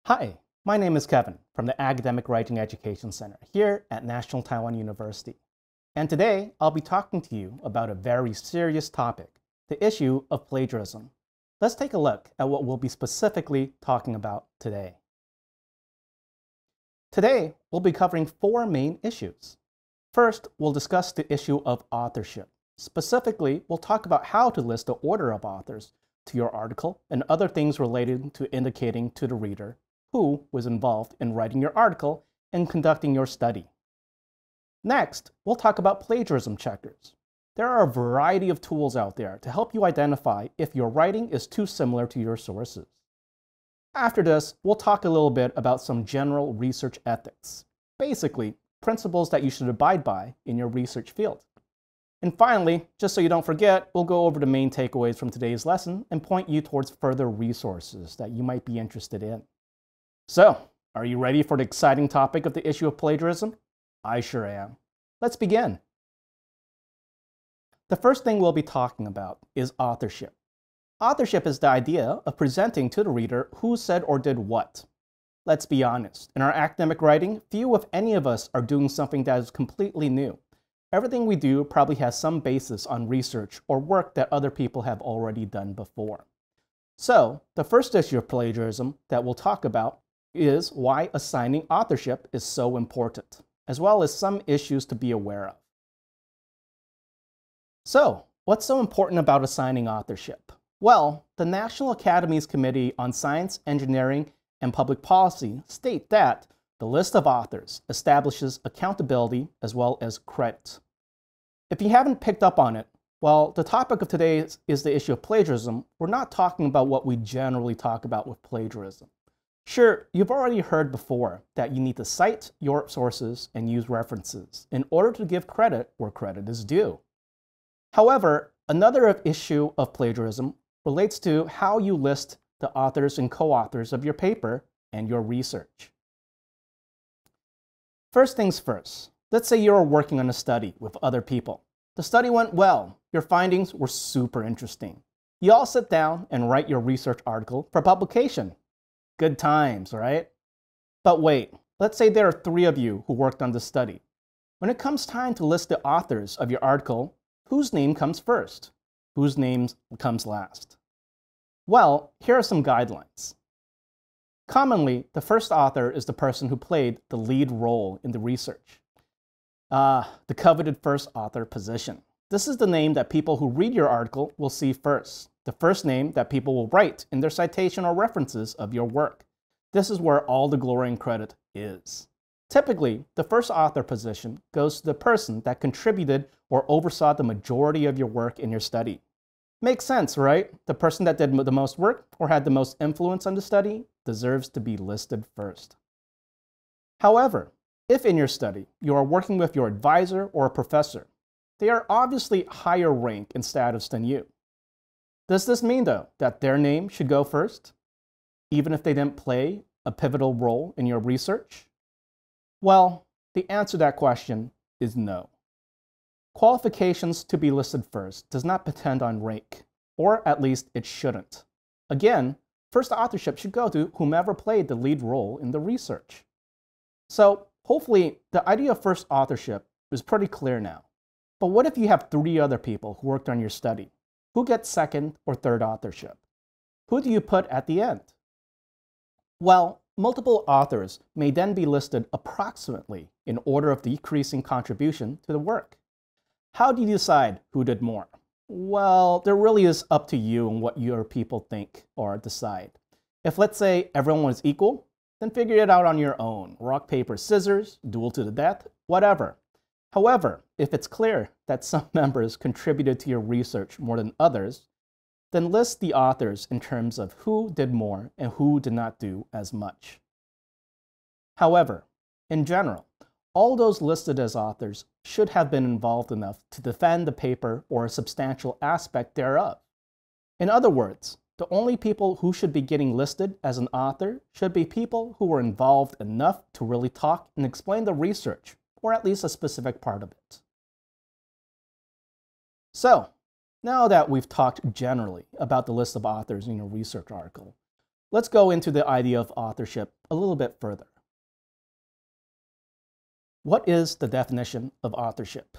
Hi, my name is Kevin from the Academic Writing Education Center here at National Taiwan University. And today I'll be talking to you about a very serious topic, the issue of plagiarism. Let's take a look at what we'll be specifically talking about today. Today, we'll be covering four main issues. First, we'll discuss the issue of authorship. Specifically, we'll talk about how to list the order of authors to your article and other things related to indicating to the reader who was involved in writing your article and conducting your study. Next, we'll talk about plagiarism checkers. There are a variety of tools out there to help you identify if your writing is too similar to your sources. After this, we'll talk a little bit about some general research ethics. Basically, principles that you should abide by in your research field. And finally, just so you don't forget, we'll go over the main takeaways from today's lesson and point you towards further resources that you might be interested in. So, are you ready for the exciting topic of the issue of plagiarism? I sure am. Let's begin. The first thing we'll be talking about is authorship. Authorship is the idea of presenting to the reader who said or did what. Let's be honest, in our academic writing, few if any of us are doing something that is completely new. Everything we do probably has some basis on research or work that other people have already done before. So, the first issue of plagiarism that we'll talk about is why assigning authorship is so important, as well as some issues to be aware of. So, what's so important about assigning authorship? Well, the National Academy's Committee on Science, Engineering, and Public Policy state that the list of authors establishes accountability as well as credit. If you haven't picked up on it, while the topic of today is the issue of plagiarism, we're not talking about what we generally talk about with plagiarism. Sure, you've already heard before that you need to cite your sources and use references in order to give credit where credit is due. However, another issue of plagiarism relates to how you list the authors and co-authors of your paper and your research. First things first, let's say you're working on a study with other people. The study went well, your findings were super interesting. You all sit down and write your research article for publication. Good times, right? But wait, let's say there are 3 of you who worked on the study. When it comes time to list the authors of your article, whose name comes first? Whose name comes last? Well, here are some guidelines. Commonly, the first author is the person who played the lead role in the research. The coveted first author position. This is the name that people who read your article will see first. The first name that people will write in their citation or references of your work. This is where all the glory and credit is. Typically, the first author position goes to the person that contributed or oversaw the majority of your work in your study. Makes sense, right? The person that did the most work or had the most influence on the study deserves to be listed first. However, if in your study you are working with your advisor or a professor, they are obviously higher rank and status than you. Does this mean, though, that their name should go first, even if they didn't play a pivotal role in your research? Well, the answer to that question is no. Qualifications to be listed first does not depend on rank, or at least it shouldn't. Again, first authorship should go to whomever played the lead role in the research. So, hopefully, the idea of first authorship is pretty clear now. But what if you have 3 other people who worked on your study? Who gets second or third authorship? Who do you put at the end? Well, multiple authors may then be listed approximately in order of decreasing contribution to the work. How do you decide who did more? Well, there really is up to you and what your people think or decide. If, let's say, everyone was equal, then figure it out on your own. Rock, paper, scissors, duel to the death, whatever. However, if it's clear that some members contributed to your research more than others, then list the authors in terms of who did more and who did not do as much. However, in general, all those listed as authors should have been involved enough to defend the paper or a substantial aspect thereof. In other words, the only people who should be getting listed as an author should be people who were involved enough to really talk and explain the research, or at least a specific part of it. So, now that we've talked generally about the list of authors in your research article, Let's go into the idea of authorship a little bit further. What is the definition of authorship?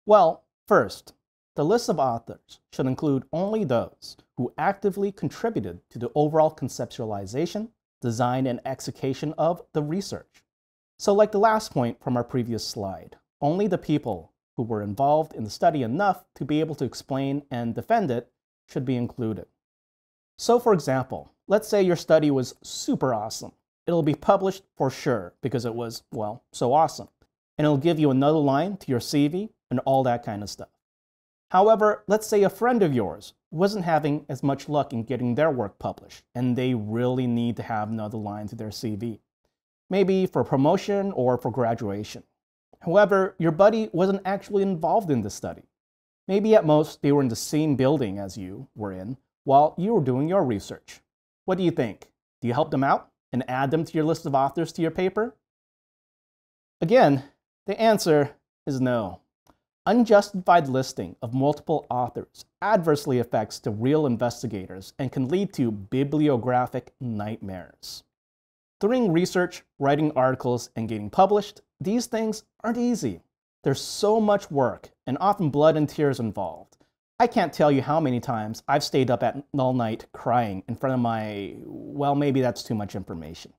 Well, first, the list of authors should include only those who actively contributed to the overall conceptualization, design, and execution of the research. So like the last point from our previous slide, only the people who were involved in the study enough to be able to explain and defend it should be included. So for example, let's say your study was super awesome. It'll be published for sure because it was, well, so awesome. And it'll give you another line to your CV and all that kind of stuff. However, let's say a friend of yours wasn't having as much luck in getting their work published, and they really need to have another line to their CV. Maybe for promotion or for graduation. However, your buddy wasn't actually involved in the study. Maybe at most they were in the same building as you were in while you were doing your research. What do you think? Do you help them out and add them to your list of authors to your paper? Again, the answer is no. Unjustified listing of multiple authors adversely affects the real investigators and can lead to bibliographic nightmares. Doing research, writing articles, and getting published, these things aren't easy. There's so much work and often blood and tears involved. I can't tell you how many times I've stayed up all night crying in front of my, well, maybe that's too much information.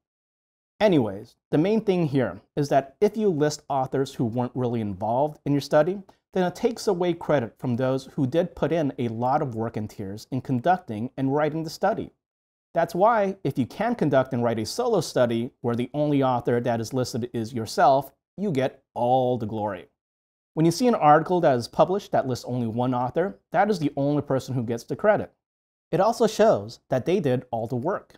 Anyways, the main thing here is that if you list authors who weren't really involved in your study, then it takes away credit from those who did put in a lot of work and tears in conducting and writing the study. That's why, if you can conduct and write a solo study where the only author that is listed is yourself, you get all the glory. When you see an article that is published that lists only one author, that is the only person who gets the credit. It also shows that they did all the work.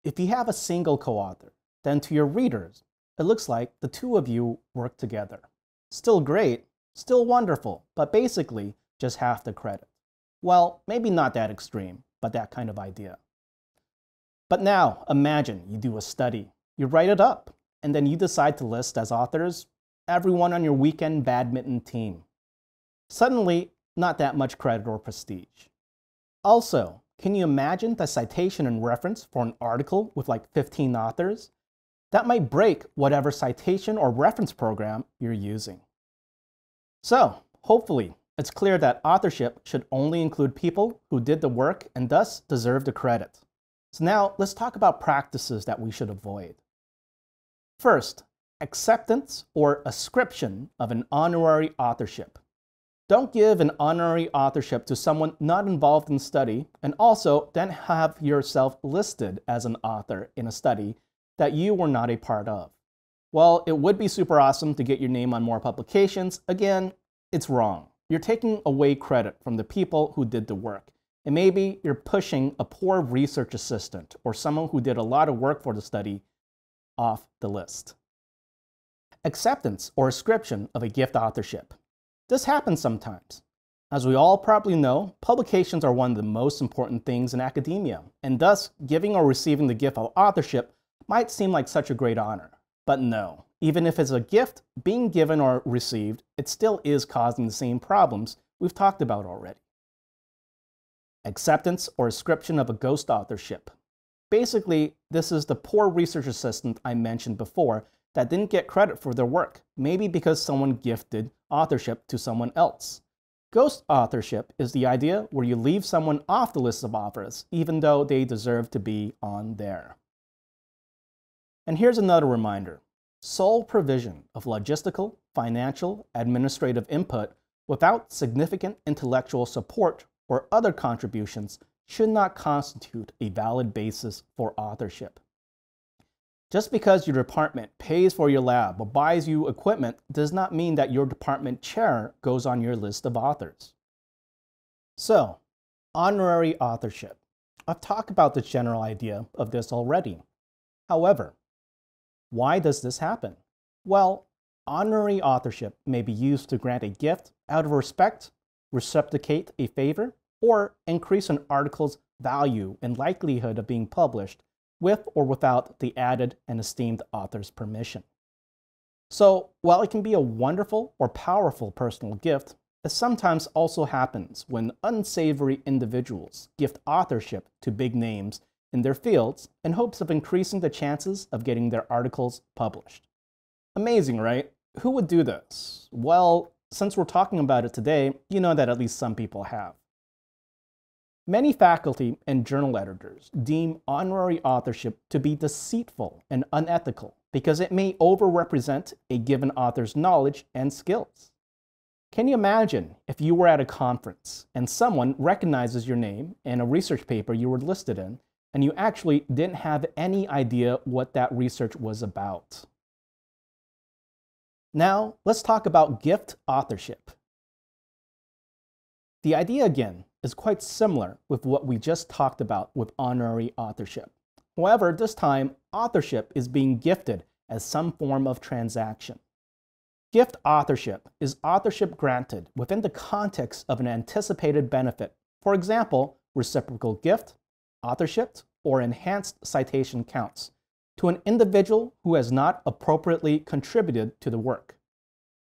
If you have a single co-author, then to your readers, it looks like the two of you work together. Still great, still wonderful, but basically just half the credit. Well, maybe not that extreme, but that kind of idea. But now, imagine you do a study, you write it up, and then you decide to list as authors everyone on your weekend badminton team. Suddenly, not that much credit or prestige. Also, can you imagine the citation and reference for an article with like 15 authors? That might break whatever citation or reference program you're using. So, hopefully, it's clear that authorship should only include people who did the work and thus deserve the credit. So now, let's talk about practices that we should avoid. First, acceptance or ascription of an honorary authorship. Don't give an honorary authorship to someone not involved in the study, and also then have yourself listed as an author in a study that you were not a part of. While it would be super awesome to get your name on more publications, again, it's wrong. You're taking away credit from the people who did the work. And maybe you're pushing a poor research assistant or someone who did a lot of work for the study off the list. Acceptance or ascription of a gift authorship. This happens sometimes. As we all probably know, publications are one of the most important things in academia, and thus giving or receiving the gift of authorship might seem like such a great honor. But no, even if it's a gift being given or received, it still is causing the same problems we've talked about already. Acceptance or ascription of a ghost authorship. Basically, this is the poor research assistant I mentioned before that didn't get credit for their work, maybe because someone gifted authorship to someone else. Ghost authorship is the idea where you leave someone off the list of authors, even though they deserve to be on there. And here's another reminder. Sole provision of logistical, financial, administrative input without significant intellectual support or other contributions should not constitute a valid basis for authorship. Just because your department pays for your lab or buys you equipment does not mean that your department chair goes on your list of authors. So, honorary authorship. I've talked about the general idea of this already. However, why does this happen? Well, honorary authorship may be used to grant a gift out of respect, reciprocate a favor, or increase an article's value and likelihood of being published with or without the added and esteemed author's permission. So, while it can be a wonderful or powerful personal gift, it sometimes also happens when unsavory individuals gift authorship to big names in their fields in hopes of increasing the chances of getting their articles published. Amazing, right? Who would do this? Well, since we're talking about it today, you know that at least some people have. Many faculty and journal editors deem honorary authorship to be deceitful and unethical because it may overrepresent a given author's knowledge and skills. Can you imagine if you were at a conference and someone recognizes your name and a research paper you were listed in, and you actually didn't have any idea what that research was about? Now, let's talk about gift authorship. The idea, again, is quite similar with what we just talked about with honorary authorship. However, this time, authorship is being gifted as some form of transaction. Gift authorship is authorship granted within the context of an anticipated benefit. For example, reciprocal gift, authorship, or enhanced citation counts to an individual who has not appropriately contributed to the work.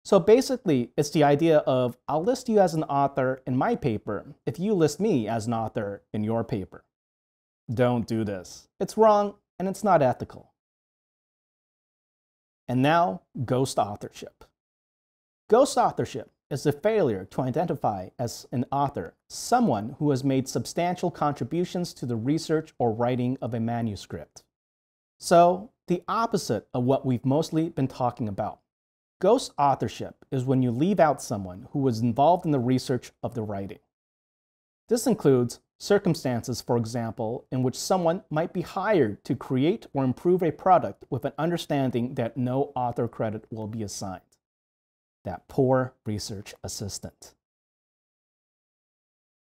So basically, it's the idea of, I'll list you as an author in my paper if you list me as an author in your paper. Don't do this. It's wrong and it's not ethical. And now, ghost authorship. Ghost authorship is the failure to identify as an author someone who has made substantial contributions to the research or writing of a manuscript. So, the opposite of what we've mostly been talking about. Ghost authorship is when you leave out someone who was involved in the research of the writing. This includes circumstances, for example, in which someone might be hired to create or improve a product with an understanding that no author credit will be assigned. That poor research assistant.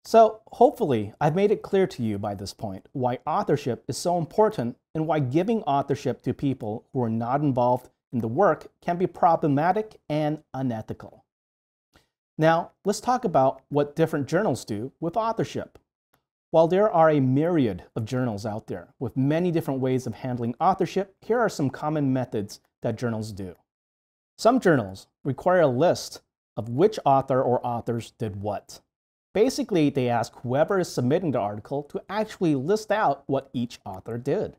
So hopefully I've made it clear to you by this point why authorship is so important and why giving authorship to people who are not involved in the work can be problematic and unethical. Now, let's talk about what different journals do with authorship. While there are a myriad of journals out there with many different ways of handling authorship, here are some common methods that journals do. Some journals require a list of which author or authors did what. Basically, they ask whoever is submitting the article to actually list out what each author did.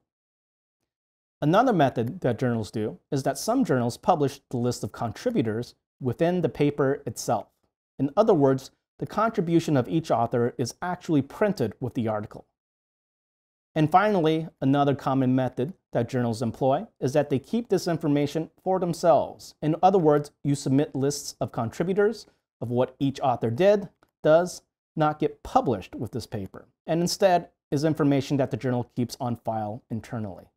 Another method that journals do is that some journals publish the list of contributors within the paper itself. In other words, the contribution of each author is actually printed with the article. And finally, another common method that journals employ is that they keep this information for themselves. In other words, you submit lists of contributors of what each author does not get published with this paper, and instead is information that the journal keeps on file internally.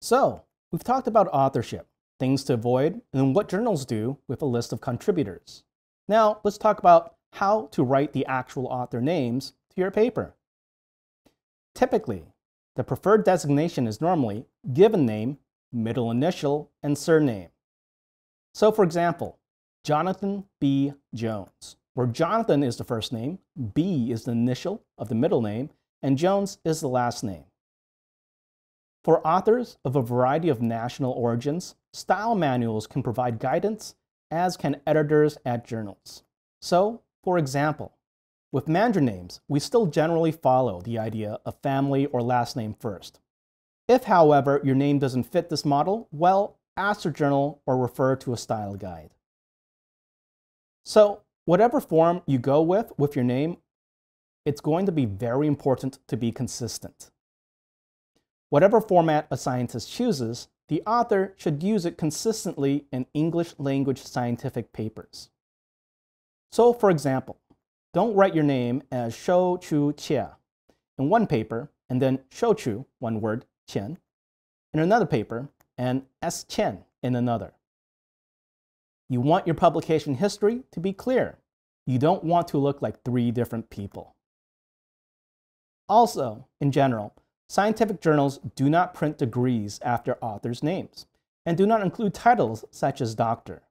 So, we've talked about authorship, things to avoid, and what journals do with a list of contributors. Now, let's talk about how to write the actual author names to your paper. Typically, the preferred designation is normally given name, middle initial, and surname. So for example, Jonathan B. Jones, where Jonathan is the first name, B is the initial of the middle name, and Jones is the last name. For authors of a variety of national origins, style manuals can provide guidance, as can editors at journals. So, for example, with Mandarin names, we still generally follow the idea of family or last name first. If, however, your name doesn't fit this model, well, ask your journal or refer to a style guide. So, whatever form you go with your name, it's going to be very important to be consistent. Whatever format a scientist chooses, the author should use it consistently in English language scientific papers. So, for example, don't write your name as Shou Chu Chia in one paper, and then Shou Chu, one word, Qian, in another paper, and S. Qian in another. You want your publication history to be clear. You don't want to look like three different people. Also, in general, scientific journals do not print degrees after authors' names, and do not include titles such as doctor.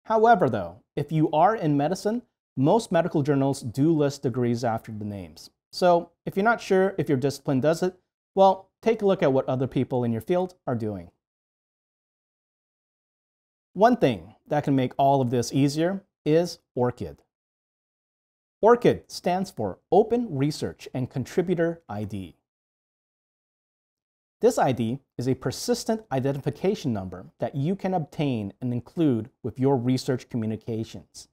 However, though, if you are in medicine, most medical journals do list degrees after the names. So, if you're not sure if your discipline does it, well, take a look at what other people in your field are doing. One thing that can make all of this easier is ORCID. ORCID stands for Open Research and Contributor ID. This ID is a persistent identification number that you can obtain and include with your research communications.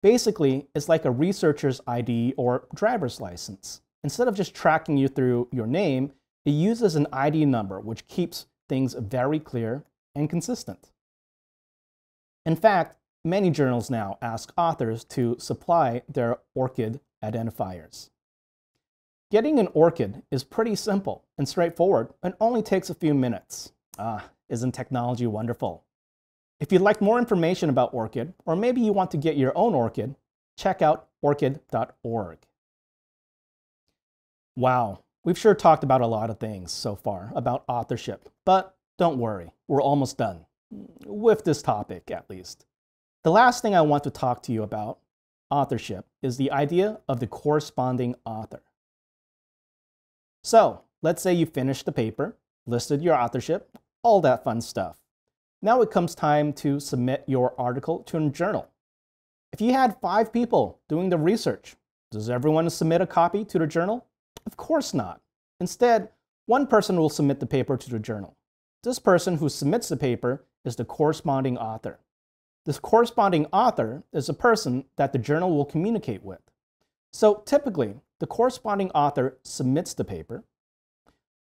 Basically, it's like a researcher's ID or driver's license. Instead of just tracking you through your name, it uses an ID number which keeps things very clear and consistent. In fact, many journals now ask authors to supply their ORCID identifiers. Getting an ORCID is pretty simple and straightforward and only takes a few minutes. Isn't technology wonderful? If you'd like more information about ORCID, or maybe you want to get your own ORCID, check out orcid.org. Wow, we've sure talked about a lot of things so far about authorship, but don't worry, we're almost done. With this topic, at least. The last thing I want to talk to you about authorship is the idea of the corresponding author. So, let's say you finished the paper, listed your authorship, all that fun stuff. Now it comes time to submit your article to a journal. If you had 5 people doing the research, does everyone submit a copy to the journal? Of course not. Instead, one person will submit the paper to the journal. This person who submits the paper is the corresponding author. This corresponding author is a person that the journal will communicate with. So typically, the corresponding author submits the paper,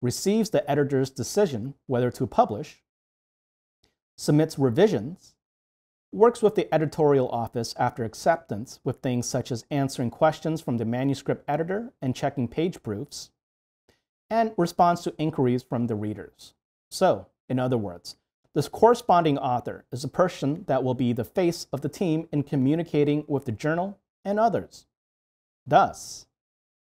receives the editor's decision whether to publish, submits revisions, works with the editorial office after acceptance with things such as answering questions from the manuscript editor and checking page proofs, and responds to inquiries from the readers. So, in other words, this corresponding author is a person that will be the face of the team in communicating with the journal and others. Thus,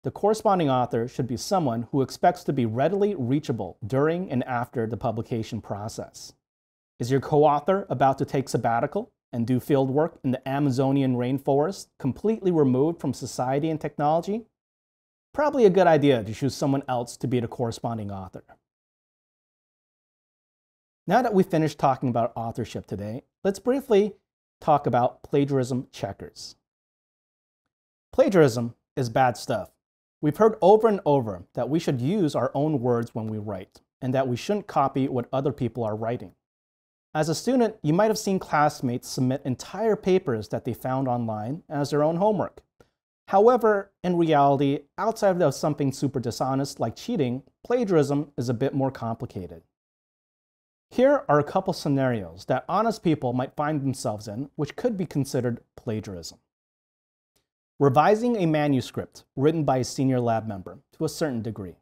the corresponding author should be someone who expects to be readily reachable during and after the publication process. Is your co-author about to take sabbatical and do field work in the Amazonian rainforest, completely removed from society and technology? Probably a good idea to choose someone else to be the corresponding author. Now that we've finished talking about authorship today, let's briefly talk about plagiarism checkers. Plagiarism is bad stuff. We've heard over and over that we should use our own words when we write, and that we shouldn't copy what other people are writing. As a student, you might have seen classmates submit entire papers that they found online as their own homework. However, in reality, outside of something super dishonest like cheating, plagiarism is a bit more complicated. Here are a couple scenarios that honest people might find themselves in, which could be considered plagiarism. Revising a manuscript written by a senior lab member to a certain degree.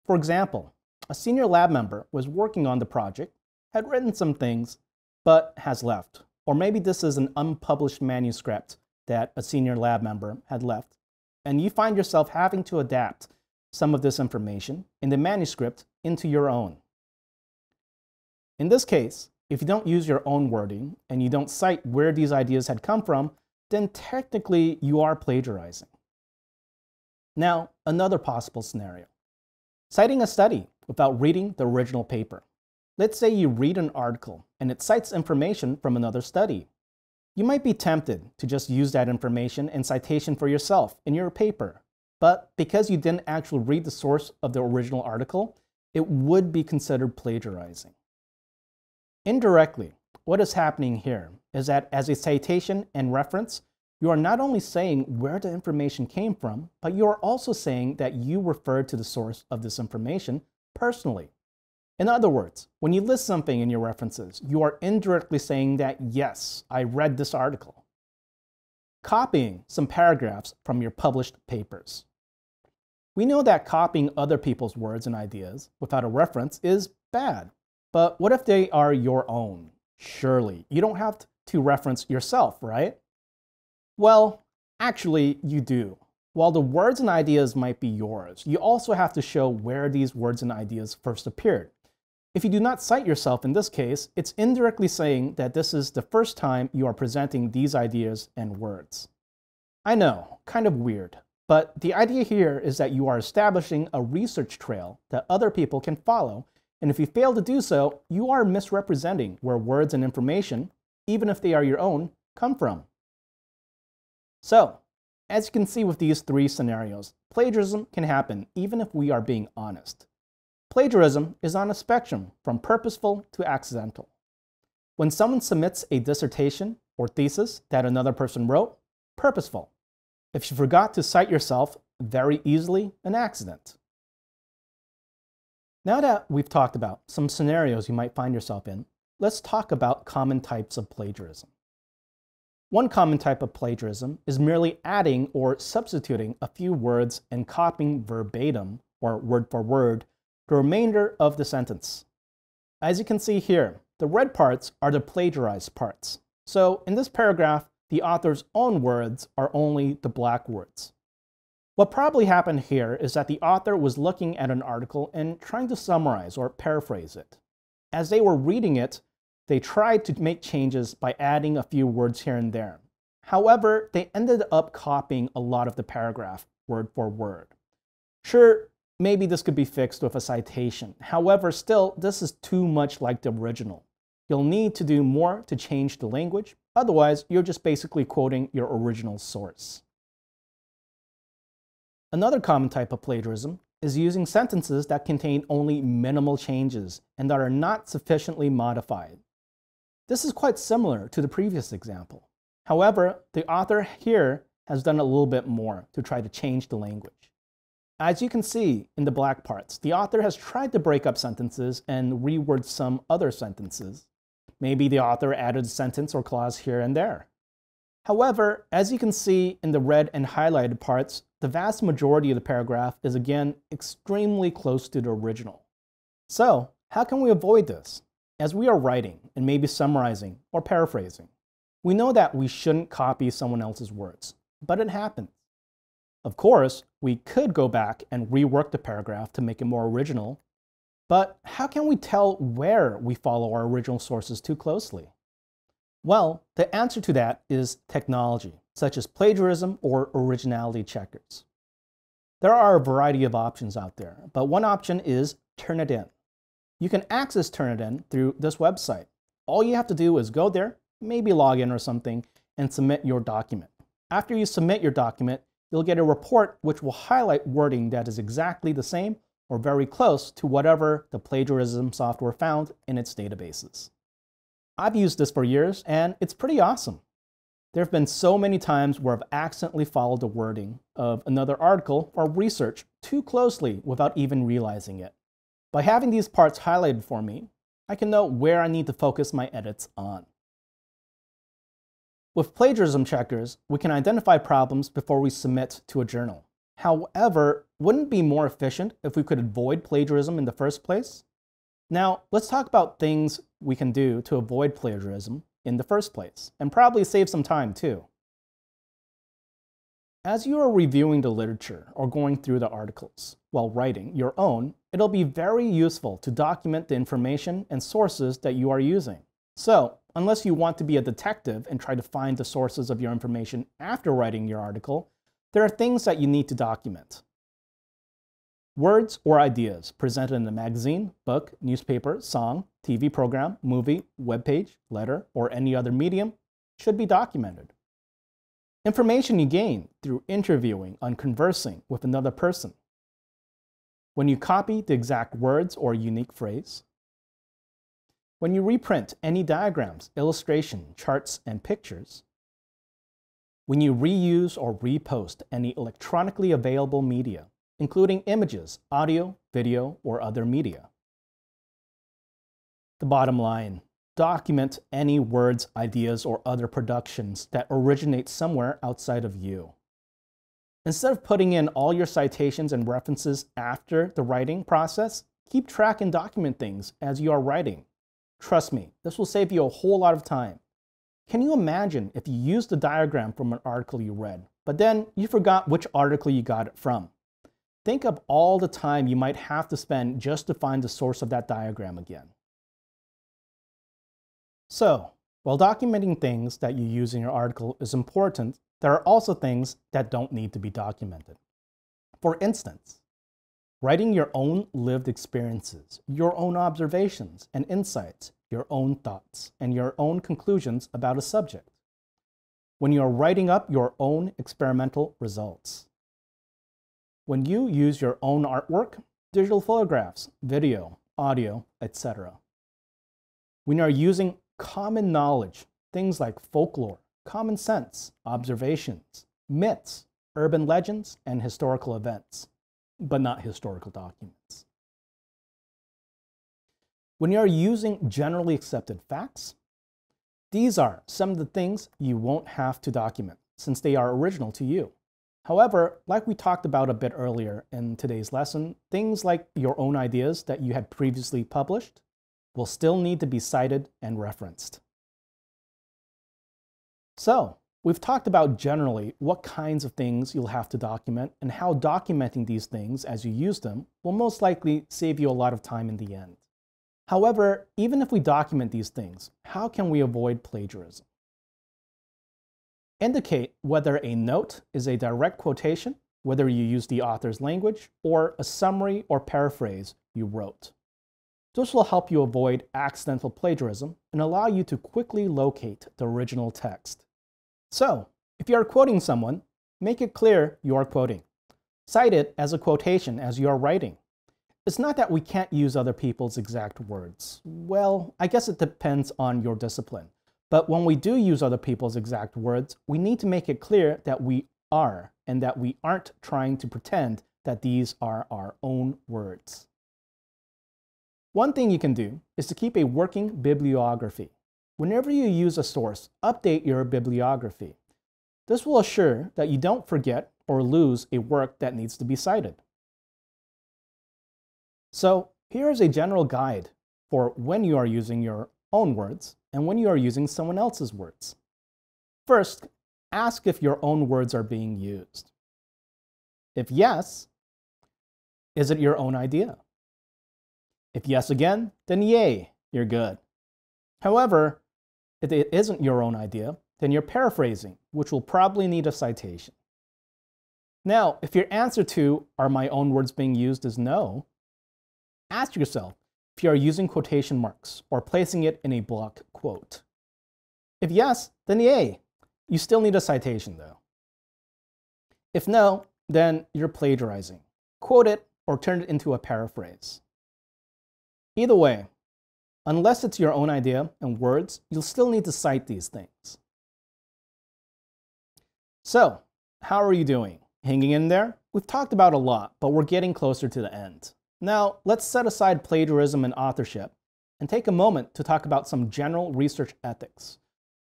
For example, a senior lab member was working on the project, had written some things, but has left. Or maybe this is an unpublished manuscript that a senior lab member had left, and you find yourself having to adapt some of this information in the manuscript into your own. In this case, if you don't use your own wording and you don't cite where these ideas had come from, then technically you are plagiarizing. Now, another possible scenario. Citing a study without reading the original paper. Let's say you read an article and it cites information from another study. You might be tempted to just use that information and citation for yourself in your paper, but because you didn't actually read the source of the original article, it would be considered plagiarizing. Indirectly, what is happening here is that as a citation and reference, you are not only saying where the information came from, but you are also saying that you referred to the source of this information personally. In other words, when you list something in your references, you are indirectly saying that, yes, I read this article. Copying some paragraphs from your published papers. We know that copying other people's words and ideas without a reference is bad. But what if they are your own? Surely, you don't have to reference yourself, right? Well, actually, you do. While the words and ideas might be yours, you also have to show where these words and ideas first appeared. If you do not cite yourself in this case, it's indirectly saying that this is the first time you are presenting these ideas and words. I know, kind of weird, but the idea here is that you are establishing a research trail that other people can follow, and if you fail to do so, you are misrepresenting where words and information, even if they are your own, come from. So, As you can see with these three scenarios, plagiarism can happen even if we are being honest. Plagiarism is on a spectrum from purposeful to accidental. When someone submits a dissertation or thesis that another person wrote, purposeful. If you forgot to cite yourself, very easily an accident. Now that we've talked about some scenarios you might find yourself in, let's talk about common types of plagiarism. One common type of plagiarism is merely adding or substituting a few words and copying verbatim, or word for word, the remainder of the sentence. As you can see here, the red parts are the plagiarized parts. So in this paragraph, the author's own words are only the black words. What probably happened here is that the author was looking at an article and trying to summarize or paraphrase it. As they were reading it, they tried to make changes by adding a few words here and there. However, they ended up copying a lot of the paragraph, word for word. Sure, maybe this could be fixed with a citation. However, still, this is too much like the original. You'll need to do more to change the language. Otherwise, you're just basically quoting your original source. Another common type of plagiarism is using sentences that contain only minimal changes and that are not sufficiently modified. This is quite similar to the previous example. However, the author here has done a little bit more to try to change the language. As you can see in the black parts, the author has tried to break up sentences and reword some other sentences. Maybe the author added a sentence or clause here and there. However, as you can see in the red and highlighted parts, the vast majority of the paragraph is again extremely close to the original. So, how can we avoid this? As we are writing and maybe summarizing or paraphrasing, we know that we shouldn't copy someone else's words, but it happens. Of course, we could go back and rework the paragraph to make it more original, but how can we tell where we follow our original sources too closely? Well, the answer to that is technology, such as plagiarism or originality checkers. There are a variety of options out there, but one option is Turnitin. You can access Turnitin through this website. All you have to do is go there, maybe log in or something, and submit your document. After you submit your document, you'll get a report which will highlight wording that is exactly the same or very close to whatever the plagiarism software found in its databases. I've used this for years, and it's pretty awesome. There have been so many times where I've accidentally followed the wording of another article or research too closely without even realizing it. By having these parts highlighted for me, I can know where I need to focus my edits on. With plagiarism checkers, we can identify problems before we submit to a journal. However, wouldn't it be more efficient if we could avoid plagiarism in the first place? Now, let's talk about things we can do to avoid plagiarism in the first place, and probably save some time too. As you are reviewing the literature or going through the articles while writing your own, it'll be very useful to document the information and sources that you are using. So, unless you want to be a detective and try to find the sources of your information after writing your article, there are things that you need to document. Words or ideas presented in a magazine, book, newspaper, song, TV program, movie, webpage, letter, or any other medium should be documented. Information you gain through interviewing and conversing with another person. When you copy the exact words or unique phrase. When you reprint any diagrams, illustration, charts, and pictures. When you reuse or repost any electronically available media, including images, audio, video, or other media. The bottom line, document any words, ideas, or other productions that originate somewhere outside of you. Instead of putting in all your citations and references after the writing process, keep track and document things as you are writing. Trust me, this will save you a whole lot of time. Can you imagine if you used a diagram from an article you read, but then you forgot which article you got it from? Think of all the time you might have to spend just to find the source of that diagram again. So, while documenting things that you use in your article is important, there are also things that don't need to be documented. For instance, writing your own lived experiences, your own observations and insights, your own thoughts, and your own conclusions about a subject. when you are writing up your own experimental results. When you use your own artwork, digital photographs, video, audio, etc. When you are using common knowledge, things like folklore, common sense, observations, myths, urban legends, and historical events, but not historical documents. When you are using generally accepted facts, these are some of the things you won't have to document since they are original to you. However, like we talked about a bit earlier in today's lesson, things like your own ideas that you had previously published will still need to be cited and referenced. So, we've talked about generally what kinds of things you'll have to document and how documenting these things as you use them will most likely save you a lot of time in the end. However, even if we document these things, how can we avoid plagiarism? Indicate whether a note is a direct quotation, whether you use the author's language, or a summary or paraphrase you wrote. This will help you avoid accidental plagiarism and allow you to quickly locate the original text. So, if you are quoting someone, make it clear you are quoting. Cite it as a quotation as you are writing. It's not that we can't use other people's exact words. Well, I guess it depends on your discipline. But when we do use other people's exact words, we need to make it clear that we are, and that we aren't trying to pretend that these are our own words. One thing you can do is to keep a working bibliography. Whenever you use a source, update your bibliography. This will assure that you don't forget or lose a work that needs to be cited. So, here is a general guide for when you are using your own words and when you are using someone else's words. First, ask if your own words are being used. If yes, is it your own idea? If yes again, then yay, you're good. However, if it isn't your own idea, then you're paraphrasing, which will probably need a citation. Now, if your answer to "are my own words being used" is no, ask yourself if you are using quotation marks or placing it in a block quote. If yes, then yay, you still need a citation though. If no, then you're plagiarizing. Quote it or turn it into a paraphrase. Either way, unless it's your own idea and words, you'll still need to cite these things. So, how are you doing? Hanging in there? We've talked about a lot, but we're getting closer to the end. Now, let's set aside plagiarism and authorship and take a moment to talk about some general research ethics.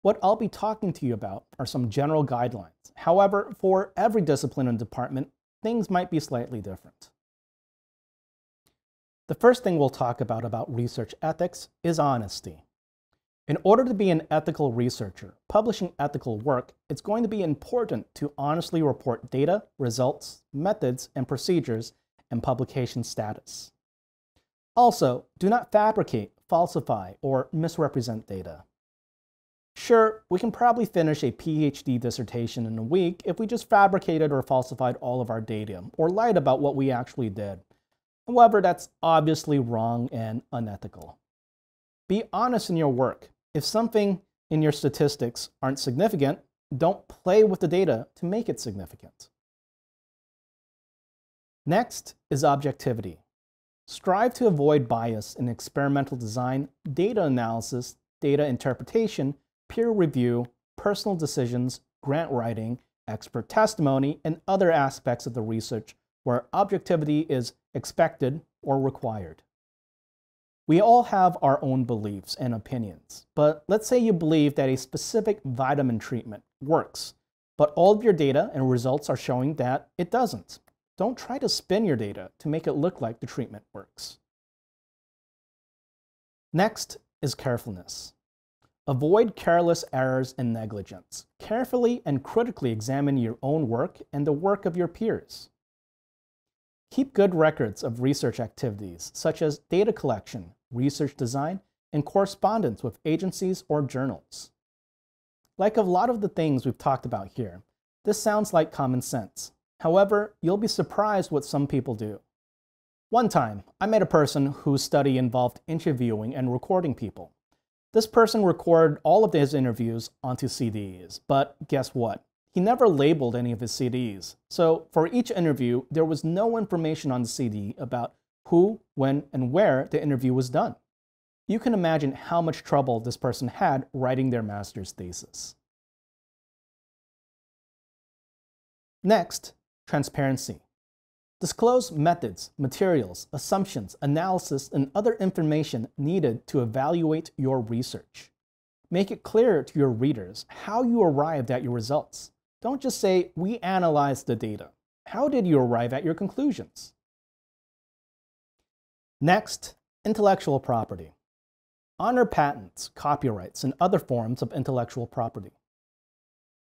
What I'll be talking to you about are some general guidelines. However, for every discipline and department, things might be slightly different. The first thing we'll talk about research ethics is honesty. In order to be an ethical researcher, publishing ethical work, it's going to be important to honestly report data, results, methods, and procedures, and publication status. Also, do not fabricate, falsify, or misrepresent data. Sure, we can probably finish a PhD dissertation in a week if we just fabricated or falsified all of our data, or lied about what we actually did. However, that's obviously wrong and unethical. Be honest in your work. If something in your statistics aren't significant, don't play with the data to make it significant. Next is objectivity. Strive to avoid bias in experimental design, data analysis, data interpretation, peer review, personal decisions, grant writing, expert testimony, and other aspects of the research where objectivity is expected or required. We all have our own beliefs and opinions, but let's say you believe that a specific vitamin treatment works, but all of your data and results are showing that it doesn't. Don't try to spin your data to make it look like the treatment works. Next is carefulness. Avoid careless errors and negligence. Carefully and critically examine your own work and the work of your peers. Keep good records of research activities, such as data collection, research design, and correspondence with agencies or journals. Like a lot of the things we've talked about here, this sounds like common sense. However, you'll be surprised what some people do. One time, I met a person whose study involved interviewing and recording people. This person recorded all of his interviews onto CDs, but guess what? He never labeled any of his CDs. So for each interview, there was no information on the CD about who, when, and where the interview was done. You can imagine how much trouble this person had writing their master's thesis. Next, transparency. Disclose methods, materials, assumptions, analysis, and other information needed to evaluate your research. Make it clear to your readers how you arrived at your results. Don't just say, "We analyzed the data." How did you arrive at your conclusions? Next, intellectual property. Honor patents, copyrights, and other forms of intellectual property.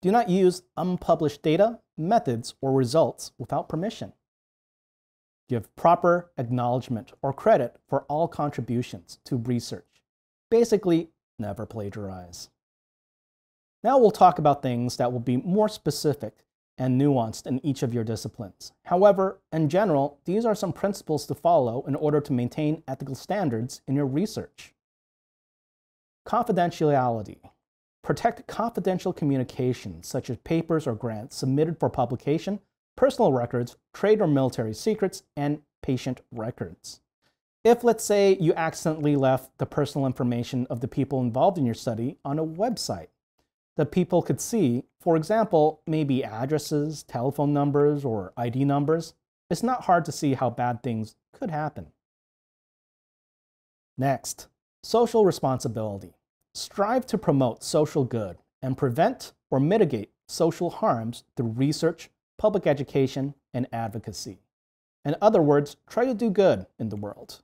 Do not use unpublished data, methods, or results without permission. Give proper acknowledgement or credit for all contributions to research. Basically, never plagiarize. Now we'll talk about things that will be more specific and nuanced in each of your disciplines. However, in general, these are some principles to follow in order to maintain ethical standards in your research. Confidentiality. Protect confidential communications, such as papers or grants submitted for publication, personal records, trade or military secrets, and patient records. If, let's say, you accidentally left the personal information of the people involved in your study on a website that people could see, for example, maybe addresses, telephone numbers, or ID numbers, it's not hard to see how bad things could happen. Next, social responsibility. Strive to promote social good and prevent or mitigate social harms through research, public education, and advocacy. In other words, try to do good in the world.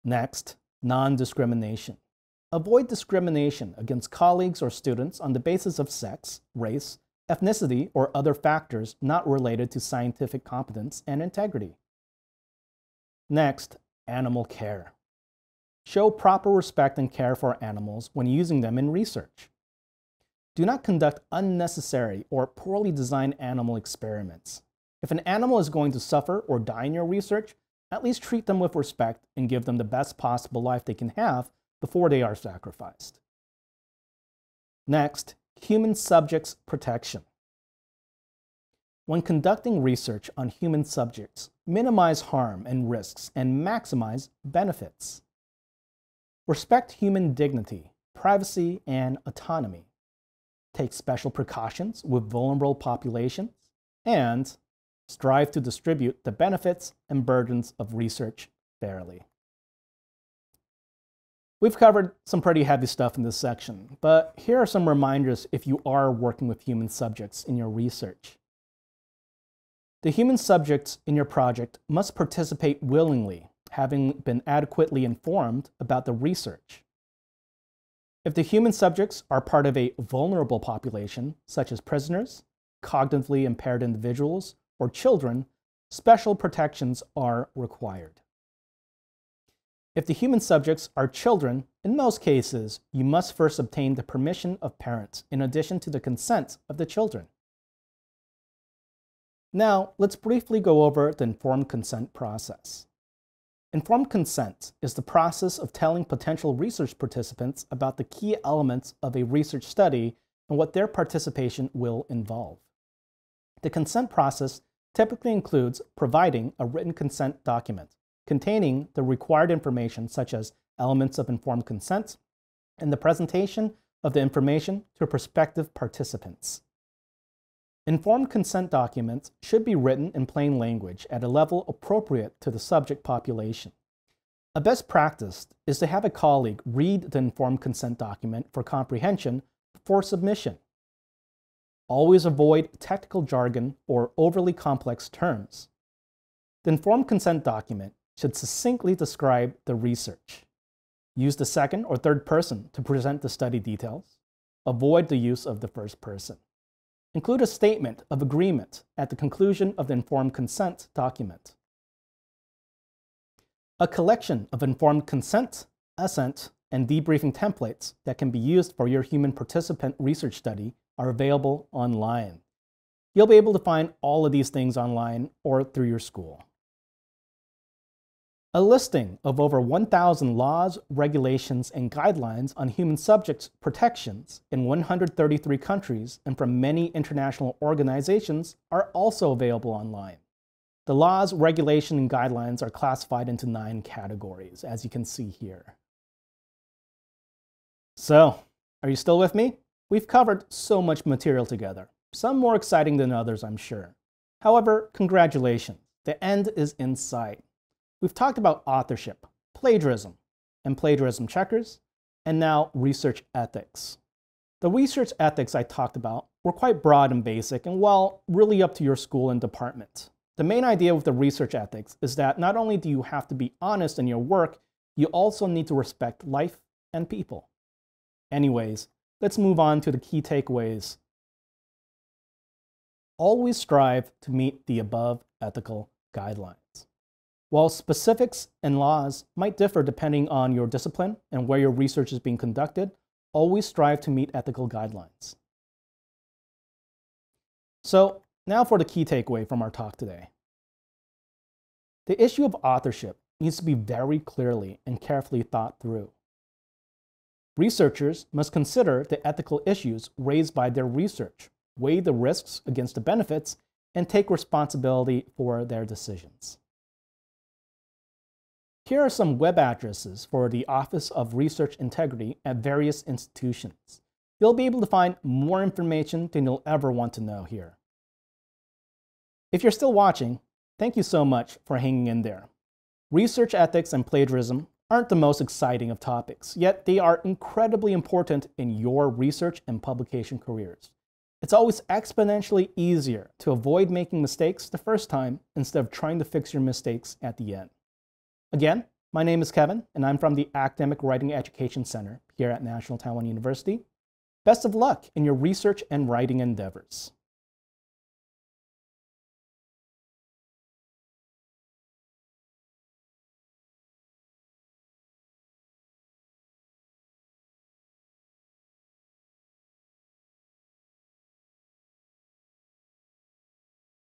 Next, non-discrimination. Avoid discrimination against colleagues or students on the basis of sex, race, ethnicity, or other factors not related to scientific competence and integrity. Next, animal care. Show proper respect and care for animals when using them in research. Do not conduct unnecessary or poorly designed animal experiments. If an animal is going to suffer or die in your research, at least treat them with respect and give them the best possible life they can have before they are sacrificed. Next, human subjects protection. When conducting research on human subjects, minimize harm and risks and maximize benefits. Respect human dignity, privacy, and autonomy. Take special precautions with vulnerable populations, and strive to distribute the benefits and burdens of research fairly. We've covered some pretty heavy stuff in this section, but here are some reminders if you are working with human subjects in your research. The human subjects in your project must participate willingly, having been adequately informed about the research. If the human subjects are part of a vulnerable population, such as prisoners, cognitively impaired individuals, or children, special protections are required. If the human subjects are children, in most cases, you must first obtain the permission of parents in addition to the consent of the children. Now, let's briefly go over the informed consent process. Informed consent is the process of telling potential research participants about the key elements of a research study and what their participation will involve. The consent process typically includes providing a written consent document containing the required information such as elements of informed consent and the presentation of the information to prospective participants. Informed consent documents should be written in plain language at a level appropriate to the subject population. A best practice is to have a colleague read the informed consent document for comprehension before submission. Always avoid technical jargon or overly complex terms. The informed consent document should succinctly describe the research. Use the second or third person to present the study details. Avoid the use of the first person. Include a statement of agreement at the conclusion of the informed consent document. A collection of informed consent, assent, and debriefing templates that can be used for your human participant research study are available online. You'll be able to find all of these things online or through your school. A listing of over 1,000 laws, regulations, and guidelines on human subjects protections in 133 countries and from many international organizations are also available online. The laws, regulations, and guidelines are classified into 9 categories, as you can see here. So, are you still with me? We've covered so much material together, some more exciting than others, I'm sure. However, congratulations, the end is in sight. We've talked about authorship, plagiarism, and plagiarism checkers, and now research ethics. The research ethics I talked about were quite broad and basic and, well, really up to your school and department. The main idea with the research ethics is that not only do you have to be honest in your work, you also need to respect life and people. Anyways, let's move on to the key takeaways. Always strive to meet the above ethical guidelines. While specifics and laws might differ depending on your discipline and where your research is being conducted, always strive to meet ethical guidelines. So, now for the key takeaway from our talk today. The issue of authorship needs to be very clearly and carefully thought through. Researchers must consider the ethical issues raised by their research, weigh the risks against the benefits, and take responsibility for their decisions. Here are some web addresses for the Office of Research Integrity at various institutions. You'll be able to find more information than you'll ever want to know here. If you're still watching, thank you so much for hanging in there. Research ethics and plagiarism aren't the most exciting of topics, yet they are incredibly important in your research and publication careers. It's always exponentially easier to avoid making mistakes the first time instead of trying to fix your mistakes at the end. Again, my name is Kevin, and I'm from the Academic Writing Education Center here at National Taiwan University. Best of luck in your research and writing endeavors.